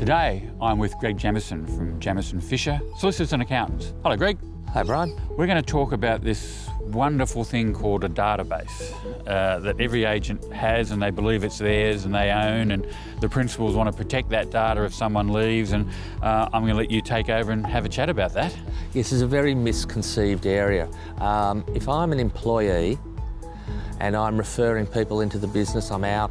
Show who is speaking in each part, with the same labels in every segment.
Speaker 1: Today, I'm with Greg Jemmeson from Jemmeson Fisher, Solicitors and Accountants. Hello, Greg.
Speaker 2: Hi, Brian.
Speaker 1: We're going to talk about this wonderful thing called a database that every agent has, and they believe it's theirs and they own, and the principals want to protect that data if someone leaves, and I'm going to let you take over and have a chat about that.
Speaker 2: Yes, it's a very misconceived area. If I'm an employee and I'm referring people into the business, I'm out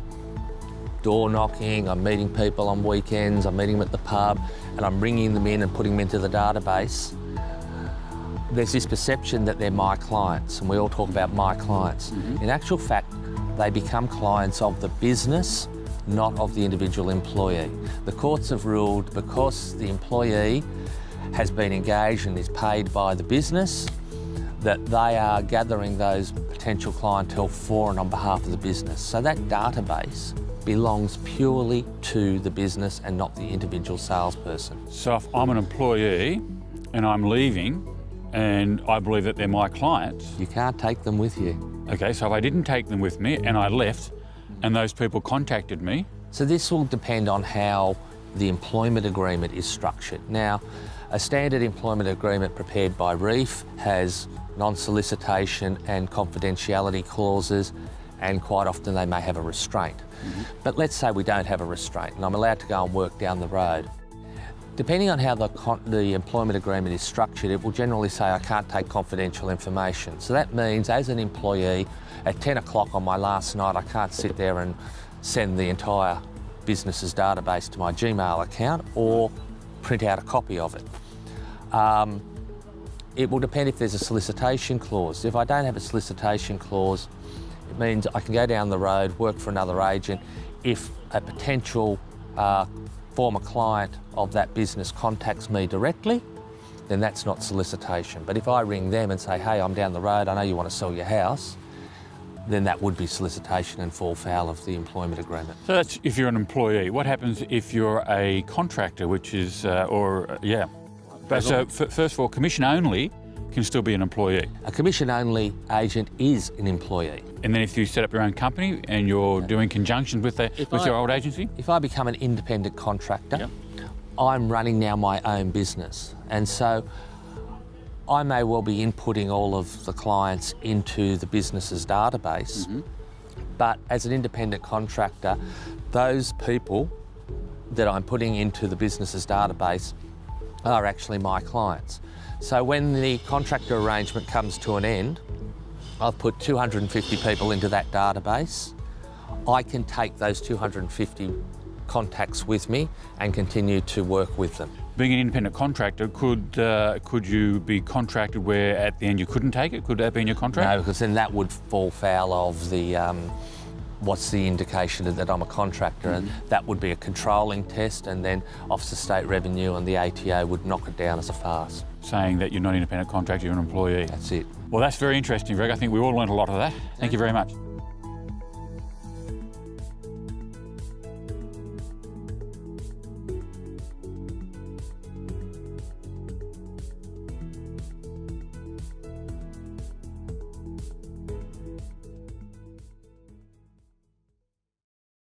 Speaker 2: door knocking, I'm meeting people on weekends, I'm meeting them at the pub, and I'm bringing them in and putting them into the database, there's this perception that they're my clients, and we all talk about my clients. In actual fact, they become clients of the business, not of the individual employee. The courts have ruled because the employee has been engaged and is paid by the business, that they are gathering those potential clientele for and on behalf of the business. So that database belongs purely to the business and not the individual salesperson.
Speaker 1: So if I'm an employee and I'm leaving and I believe that they're my clients...
Speaker 2: You can't take them with you.
Speaker 1: Okay, so if I didn't take them with me and I left and those people contacted me...
Speaker 2: So this will depend on how the employment agreement is structured. Now, a standard employment agreement prepared by Reef has non-solicitation and confidentiality clauses, and quite often they may have a restraint. But let's say we don't have a restraint and I'm allowed to go and work down the road. Depending on how the employment agreement is structured, it will generally say I can't take confidential information. So that means as an employee, at 10 o'clock on my last night, I can't sit there and send the entire business's database to my Gmail account or print out a copy of it. It will depend if there's a solicitation clause. If I don't have a solicitation clause, it means I can go down the road, work for another agent. If a potential former client of that business contacts me directly, then that's not solicitation. But if I ring them and say, hey, I'm down the road, I know you want to sell your house, then that would be solicitation and fall foul of the employment agreement.
Speaker 1: So that's if you're an employee. What happens if you're a contractor, which is, But so first of all, commission only can still be an employee.
Speaker 2: A commission-only agent is an employee.
Speaker 1: And then if you set up your own company and you're doing conjunction with your old agency?
Speaker 2: If I become an independent contractor, I'm running now my own business. And so I may well be inputting all of the clients into the business's database, but as an independent contractor, those people that I'm putting into the business's database are actually my clients. So when the contractor arrangement comes to an end, I've put 250 people into that database. I can take those 250 contacts with me and continue to work with them.
Speaker 1: Being an independent contractor, could you be contracted where at the end you couldn't take it? Could that be in your contract?
Speaker 2: No, because then that would fall foul of the what's the indication that I'm a contractor, and that would be a controlling test, and then Office of State Revenue and the ATO would knock it down as a farce.
Speaker 1: Saying that you're not an independent contractor, you're an employee.
Speaker 2: That's it.
Speaker 1: Well, that's very interesting, Greg. I think we all learned a lot of that. Thank you very much.